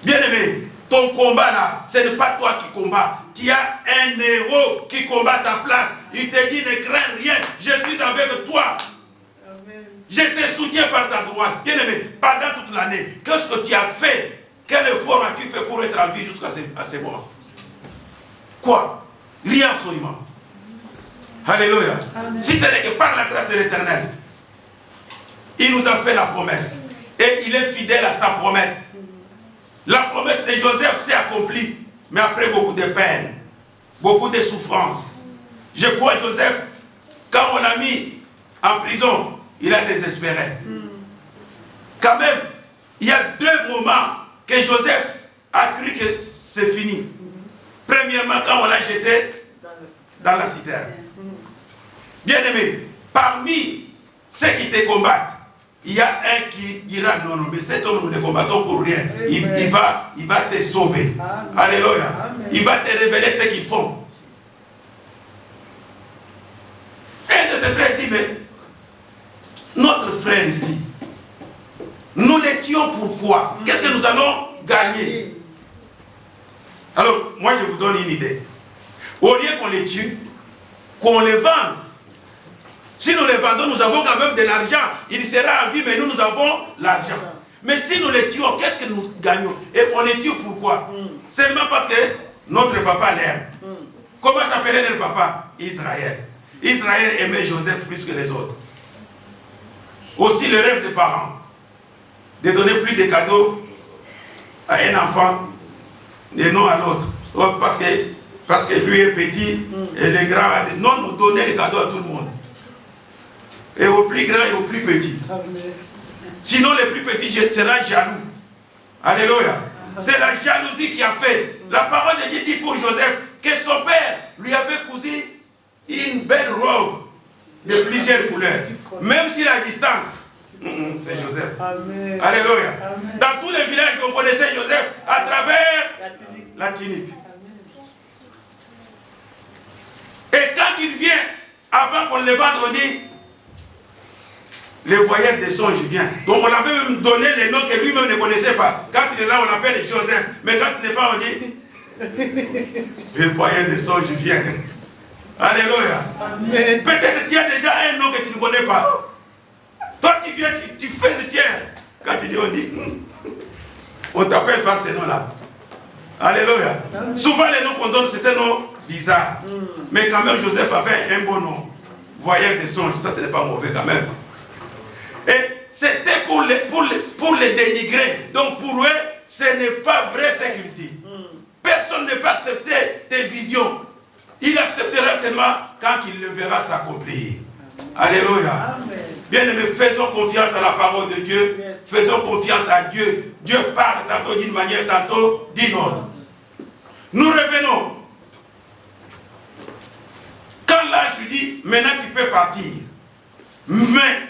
Bien-aimé, ton combat là, ce n'est pas toi qui combats. Tu as un héros qui combat ta place. Il te dit ne crains rien, je suis avec toi. Je te soutiens par ta droite. Bien-aimé, pendant toute l'année, qu'est-ce que tu as fait? Quel effort as-tu fait pour être en vie jusqu'à ces moments? Quoi? Rien absolument. Alléluia. Amen. Si ce n'est que par la grâce de l'Éternel, il nous a fait la promesse. Et il est fidèle à sa promesse. La promesse de Joseph s'est accomplie, mais après beaucoup de peine, beaucoup de souffrances. Je crois Joseph, quand on l'a mis en prison, il a désespéré. Quand même, il y a 2 moments que Joseph a cru que c'est fini. Premièrement, quand on l'a jeté dans la citerne. Bien-aimé, parmi ceux qui te combattent, il y a un qui dira non, non, mais cet homme, nous ne combattons pour rien. Il va te sauver. Amen. Alléluia. Amen. Il va te révéler ce qu'ils font. Un de ses frères dit, mais notre frère ici, nous les tuons pourquoi? Qu'est-ce que nous allons gagner? Alors, moi je vous donne une idée. Au lieu qu'on les tue, qu'on les vende. Si nous les vendons, nous avons quand même de l'argent. Il sera en vie, mais nous avons l'argent. Mais si nous les tuons, qu'est-ce que nous gagnons? Et on les tue pourquoi? Seulement parce que notre papa l'aime. Comment s'appelait notre papa? Israël. Israël aimait Joseph plus que les autres. Aussi le rêve des parents, de donner plus de cadeaux à un enfant et non à l'autre. Parce que lui est petit et les grands a dit non, nous donner les cadeaux à tout le monde. Et au plus grand et au plus petit. Sinon, les plus petits seront jaloux. Alléluia. C'est la jalousie qui a fait. La parole de Dieu dit pour Joseph que son père lui avait cousu une belle robe de plusieurs couleurs. Même si la distance, c'est Joseph. Amen. Alléluia. Amen. Dans tous les villages, on connaissait Joseph à travers la tunique. Et quand il vient, avant qu'on le vende, on dit le voyeur des songes vient. Donc on avait même donné les noms que lui-même ne connaissait pas. Quand il est là, on l'appelle Joseph. Mais quand il n'est pas, on dit le voyeur des songes vient. Alléluia. Amen. Peut-être tu as déjà un nom que tu ne connais pas. Toi qui viens, tu fais le fier. Quand tu dis, on dit, on t'appelle par ces noms-là. Alléluia. Amen. Souvent les noms qu'on donne, c'est un nom bizarre. Mais quand même, Joseph avait un bon nom. Voyeur des songes. Ça, ce n'est pas mauvais quand même. Et c'était pour les dénigrer. Donc pour eux, ce n'est pas vrai ce qu'il dit. Personne ne peut accepter tes visions. Il acceptera seulement quand il le verra s'accomplir. Alléluia. Bien-aimés, faisons confiance à la parole de Dieu. Yes. Faisons confiance à Dieu. Dieu parle tantôt d'une manière, tantôt d'une autre. Nous revenons. Quand l'âge lui dit, maintenant tu peux partir. Mais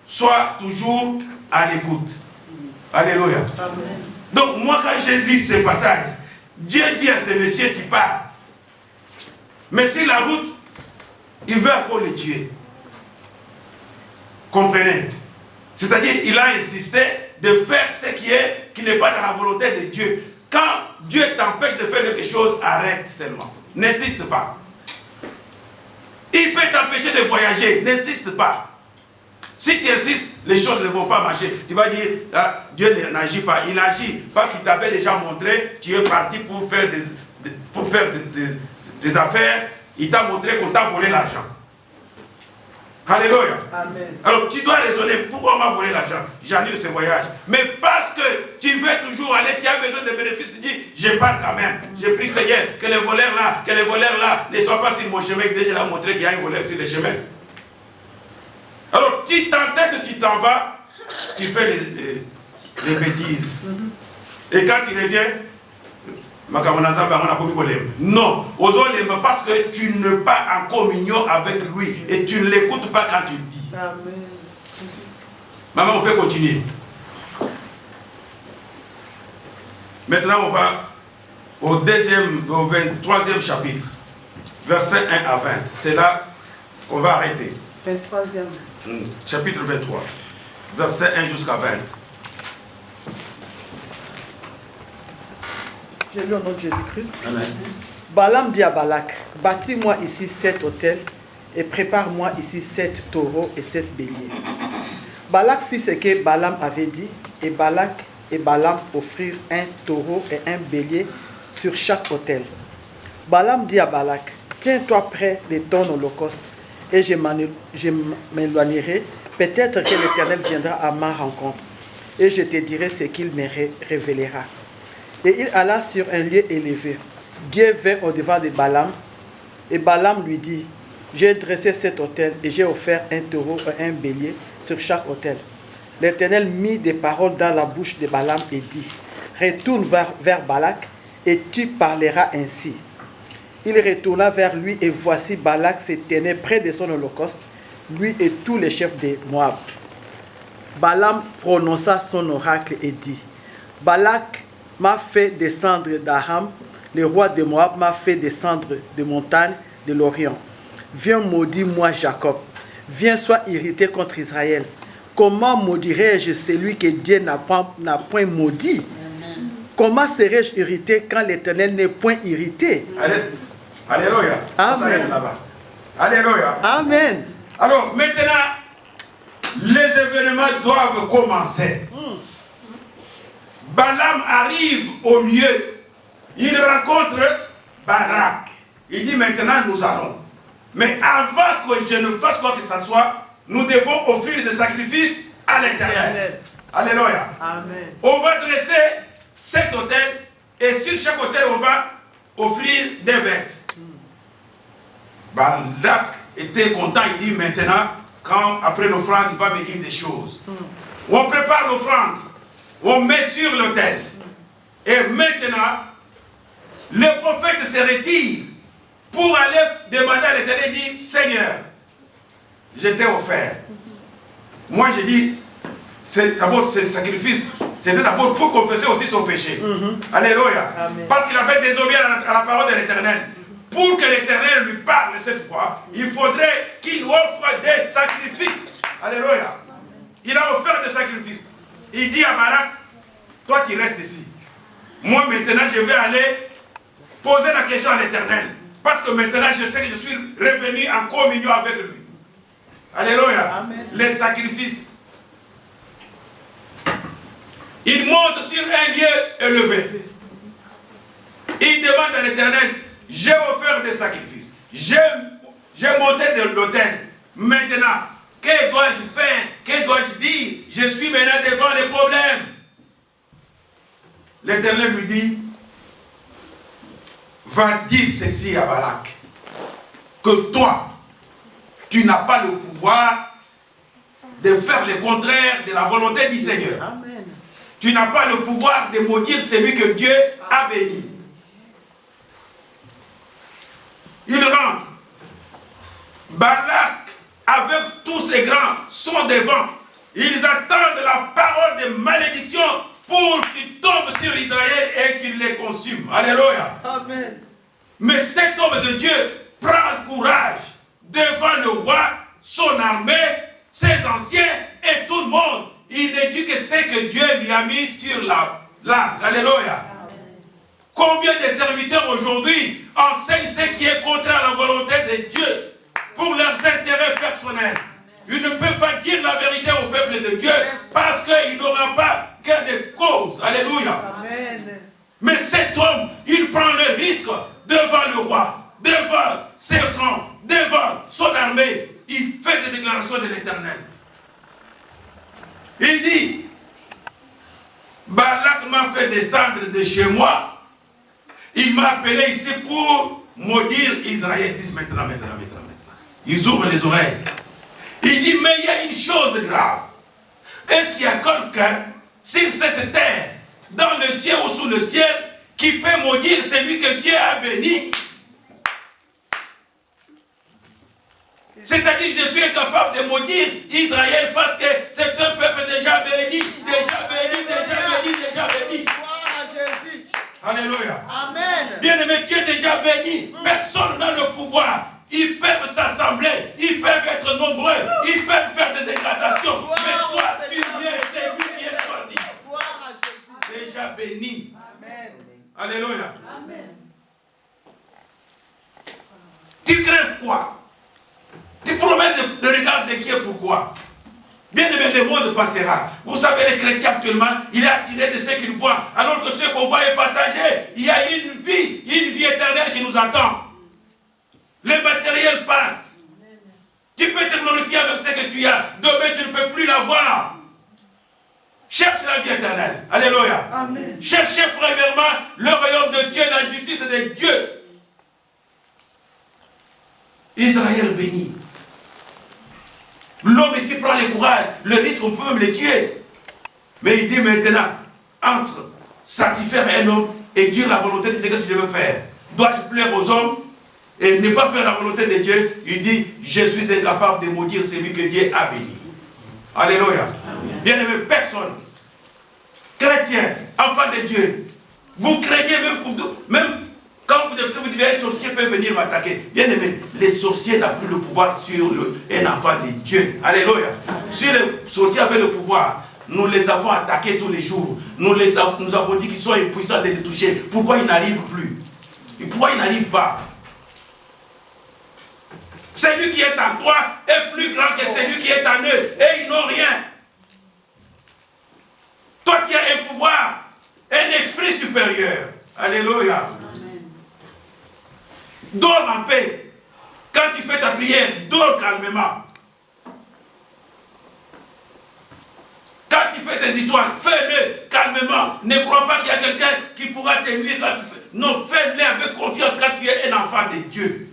sois toujours à l'écoute. Alléluia. Amen. Donc moi quand j'ai lu ce passage, Dieu dit à ce monsieur, tu pars. Mais si la route, il veut encore le tuer. Comprenez? C'est-à-dire, il a insisté de faire ce qui n'est pas dans la volonté de Dieu. Quand Dieu t'empêche de faire quelque chose, arrête seulement. N'insiste pas. Il peut t'empêcher de voyager, n'insiste pas. Si tu insistes, les choses ne vont pas marcher. Tu vas dire, ah, Dieu n'agit pas. Il agit parce qu'il t'avait déjà montré, tu es parti pour faire des affaires. Il t'a montré qu'on t'a volé l'argent. Alléluia. Amen. Alors tu dois raisonner, pourquoi on m'a volé l'argent? J'annule ce voyage. Mais parce que tu veux toujours aller, tu as besoin de bénéfices, tu dis, je pars quand même. Je prie Seigneur, que les voleurs là ne soient pas sur mon chemin. Déjà montré qu'il y a un voleur sur le chemin. Alors tu t'entêtes, tu t'en vas, tu fais les bêtises. Et quand tu reviens, non, parce que tu n'es pas en communion avec lui et tu ne l'écoutes pas quand tu le dis. Amen. Maman, on peut continuer. Maintenant, on va au 23e chapitre, versets 1 à 20. C'est là qu'on va arrêter. 23e. Chapitre 23, verset 1 jusqu'à 20. Je lis au nom de Jésus-Christ. Amen. Balaam dit à Balak, bâtis-moi ici 7 autels et prépare-moi ici 7 taureaux et 7 béliers. Balak fit ce que Balaam avait dit, et Balak et Balaam offrirent un taureau et un bélier sur chaque autel. Balaam dit à Balak, tiens-toi près de ton holocauste, et je m'éloignerai. Peut-être que l'Éternel viendra à ma rencontre, et je te dirai ce qu'il me révélera. Et il alla sur un lieu élevé. Dieu vint au-devant de Balaam, et Balaam lui dit, j'ai dressé cet autel, et j'ai offert un taureau et un bélier sur chaque autel. L'Éternel mit des paroles dans la bouche de Balaam et dit, retourne vers Balak, et tu parleras ainsi. Il retourna vers lui, et voici Balak se tenait près de son holocauste, lui et tous les chefs de Moab. Balaam prononça son oracle et dit, Balak m'a fait descendre d'Aram, le roi de Moab m'a fait descendre de montagne de l'Orient. Viens maudis-moi Jacob, viens sois irrité contre Israël. Comment maudirais-je celui que Dieu n'a point maudit? Comment serais-je irrité quand l'Éternel n'est point irrité? Alléluia. Amen. Alléluia. Amen. Alors maintenant, les événements doivent commencer. Balaam arrive au lieu. Il rencontre Balak. Il dit maintenant nous allons. Mais avant que je ne fasse quoi que ce soit, nous devons offrir des sacrifices à l'Éternel. Alléluia. Amen. On va dresser 7 autels et sur chaque autel on va offrir des bêtes. Balak était content, il dit maintenant, quand après l'offrande, il va me dire des choses. On prépare l'offrande, on met sur l'autel. Et maintenant, le prophète se retire pour aller demander à l'Éternel, dit, Seigneur, je t'ai offert. Moi je dis, d'abord ce sacrifice, c'était d'abord pour confesser aussi son péché. Alléluia. Amen. Parce qu'il avait désobéi à la parole de l'Éternel. Pour que l'Éternel lui parle cette fois, il faudrait qu'il offre des sacrifices. Alléluia. Il a offert des sacrifices. Il dit à Balak, toi tu restes ici. Moi maintenant je vais aller poser la question à l'Éternel. Parce que maintenant je sais que je suis revenu en communion avec lui. Alléluia. Amen. Les sacrifices. Il monte sur un lieu élevé. Il demande à l'Éternel, j'ai offert des sacrifices. J'ai monté de l'autel. Maintenant, que dois-je faire? Que dois-je dire? Je suis maintenant devant les problèmes. L'Éternel lui dit, va dire ceci à Balak, que toi, tu n'as pas le pouvoir de faire le contraire de la volonté du Seigneur. Amen. Tu n'as pas le pouvoir de maudire celui que Dieu a béni. Il rentre. Balak, avec tous ses grands, sont devant. Ils attendent la parole de malédiction pour qu'il tombe sur Israël et qu'il les consume. Alléluia. Amen. Mais cet homme de Dieu prend le courage devant le roi, son armée, ses anciens et tout le monde. Il ne dit que c'est que Dieu lui a mis sur la langue. Alléluia. Combien de serviteurs aujourd'hui enseignent ce qui est contraire à la volonté de Dieu pour leurs intérêts personnels. Il ne peut pas dire la vérité au peuple de Dieu parce qu'il n'aura pas gain de cause. Alléluia. Amen. Mais cet homme, il prend le risque devant le roi, devant ses grands, devant son armée. Il fait des déclarations de l'Éternel. Il dit, Balak m'a fait descendre de chez moi. Il m'a appelé ici pour maudire Israël. Ils disent maintenant. Ils ouvrent les oreilles. Il dit, mais il y a une chose grave. Est-ce qu'il y a quelqu'un sur cette terre, dans le ciel ou sous le ciel, qui peut maudire celui que Dieu a béni? C'est-à-dire, je suis incapable de maudire Israël parce que c'est un peuple déjà béni, déjà béni. Gloire à Jésus. Alléluia. Amen. Bien-aimé, Dieu est déjà béni. Personne n'a le pouvoir. Ils peuvent s'assembler, ils peuvent être nombreux, ils peuvent faire des dégradations. Mais toi, tu es celui qui est choisi. Gloire à Jésus. Déjà béni. Amen. Alléluia. Amen. Tu crains quoi? Tu promets de regarder ce qui est pourquoi. Bien aimé, le monde passera. Vous savez, les chrétiens actuellement, il est attiré de ce qu'ils voient. Alors que ce qu'on voit est passager. Il y a une vie éternelle qui nous attend. Le matériel passe. Tu peux te glorifier avec ce que tu as. Demain, tu ne peux plus l'avoir. Cherche la vie éternelle. Alléluia. Amen. Cherchez premièrement le royaume de Dieu et la justice de Dieu. Israël béni. L'homme ici prend le courage, le risque, on peut même le tuer. Mais il dit maintenant, entre satisfaire un homme et dire la volonté de Dieu, qu'est-ce que je veux faire? Dois-je plaire aux hommes et ne pas faire la volonté de Dieu? Il dit, je suis incapable de maudire celui que Dieu a béni. Alléluia. Bien aimé, personne, chrétien, enfant de Dieu, vous craignez même quand vous dites un sorcier peut venir m'attaquer. Bien aimé, les sorciers n'ont plus le pouvoir sur un enfant de Dieu. Alléluia. Si les sorciers avaient le pouvoir, nous les avons attaqués tous les jours. Nous avons dit qu'ils sont impuissants de les toucher. Pourquoi ils n'arrivent plus? Et pourquoi ils n'arrivent pas? Celui qui est en toi est plus grand que celui qui est en eux. Et ils n'ont rien. Toi, tu as un pouvoir, un esprit supérieur. Alléluia. Dors en paix. Quand tu fais ta prière, dors calmement. Quand tu fais tes histoires, fais-le calmement. Ne crois pas qu'il y a quelqu'un qui pourra te nuire quand tu fais. Non, fais-le avec confiance quand tu es un enfant de Dieu.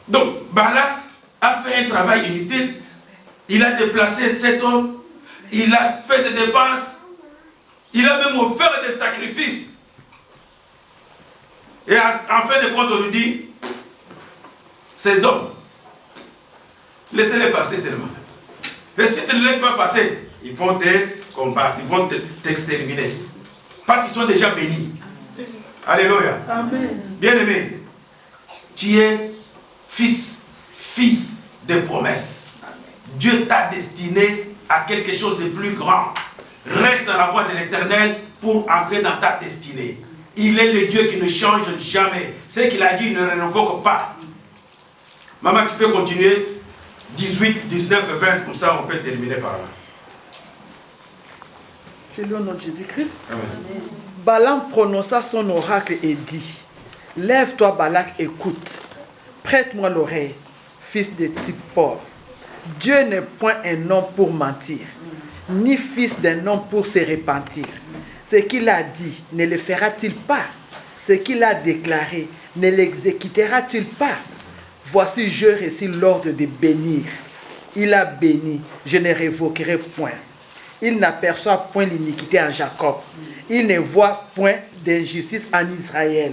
Donc, Balak a fait un travail inutile. Il a déplacé cet homme. Il a fait des dépenses. Il a même offert des sacrifices. Et en fin de compte, on lui dit, ces hommes, laissez-les passer seulement. Et si tu ne les laisses pas passer, ils vont te combattre, ils vont t'exterminer. Parce qu'ils sont déjà bénis. Alléluia. Amen. Bien-aimé, tu es fils, fille de promesses. Dieu t'a destiné à quelque chose de plus grand. Reste dans la voie de l'Éternel pour entrer dans ta destinée. Il est le Dieu qui ne change jamais. Ce qu'il a dit, il ne révoque pas. Maman, tu peux continuer 18, 19 et 20, comme ça on peut terminer par là. Je lis au nom de Jésus-Christ. Amen. Balaam prononça son oracle et dit, lève-toi Balak, écoute, prête-moi l'oreille, fils de Tsippor. Dieu n'est point un homme pour mentir, ni fils d'un homme pour se repentir. Ce qu'il a dit, ne le fera-t-il pas? Ce qu'il a déclaré, ne l'exécutera-t-il pas? Voici, je reçus l'ordre de bénir. Il a béni, je ne révoquerai point. Il n'aperçoit point l'iniquité en Jacob. Il ne voit point d'injustice en Israël.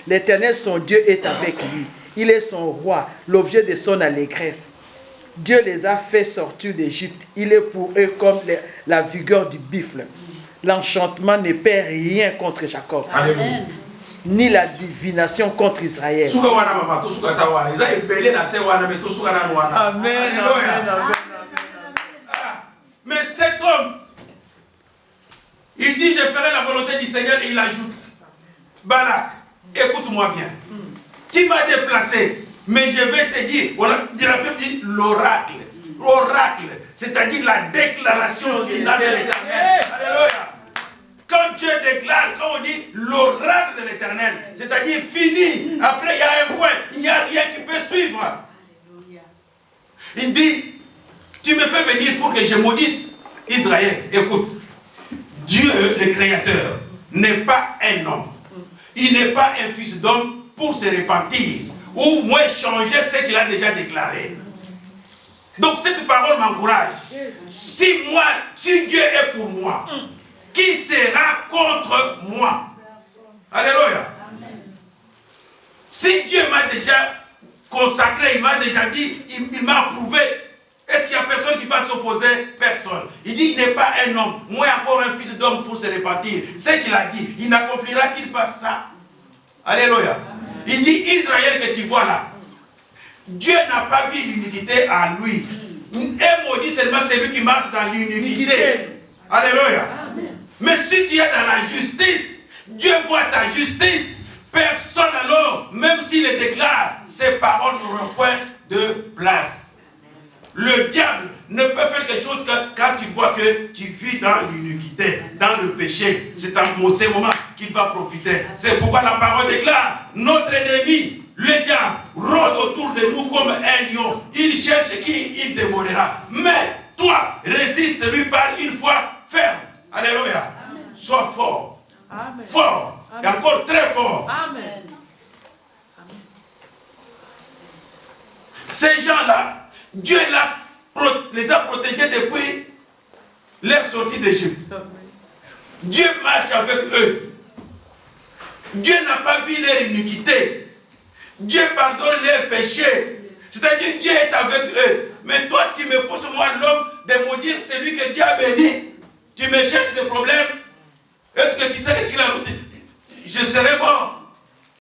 L'Éternel, son Dieu, est avec lui. Il est son roi, l'objet de son allégresse. Dieu les a fait sortir d'Égypte. Il est pour eux comme la vigueur du buffle. L'enchantement ne perd rien contre Jacob. Amen. Ni la divination contre Israël. Amen. Mais cet homme, il dit, je ferai la volonté du Seigneur, et il ajoute, Balak, écoute-moi bien. Tu m'as déplacé, mais je vais te dire, on a dit, la Bible dit l'oracle. L'oracle, c'est-à-dire la déclaration finale de l'Éternel. Alléluia. Quand Dieu déclare, quand on dit l'oracle de l'Éternel, c'est-à-dire fini. Après, il y a un point, il n'y a rien qui peut suivre. Il dit, tu me fais venir pour que je maudisse Israël. Écoute, Dieu, le Créateur, n'est pas un homme. Il n'est pas un fils d'homme pour se repentir ou moins changer ce qu'il a déjà déclaré. Donc cette parole m'encourage. Si Dieu est pour moi, qui sera contre moi? Alléluia. Si Dieu m'a déjà consacré, il m'a déjà dit, il m'a approuvé, est-ce qu'il y a personne qui va s'opposer? Personne. Il dit, il n'est pas un homme, moins encore un fils d'homme pour se repentir. Ce qu'il a dit, il n'accomplira-t-il pas ça? Alléluia. Il dit, Israël que tu vois là, Dieu n'a pas vu l'iniquité en lui. Et maudit seulement celui qui marche dans l'iniquité. Alléluia. Mais si tu es dans la justice, Dieu voit ta justice. Personne alors, même s'il le déclare, ses paroles n'auront point de place. Le diable ne peut faire quelque chose que quand il voit que tu vis dans l'iniquité, dans le péché. C'est à ce moment qu'il va profiter. C'est pourquoi la parole déclare, notre ennemi, le diable, rôde autour de nous comme un lion. Il cherche qui il dévorera. Mais toi, résiste-lui par une foi ferme. Alléluia. Amen. Sois fort. Amen. Fort. Amen. Et encore très fort. Amen. Ces gens-là, Dieu les a protégés depuis leur sortie d'Égypte. Dieu marche avec eux. Dieu n'a pas vu leur iniquité. Dieu pardonne leurs péchés. C'est-à-dire Dieu est avec eux. Mais toi, tu me pousses moi l'homme de maudire celui que Dieu a béni. Tu me cherches des problèmes. Est-ce que tu sais que sur la route, je serai mort?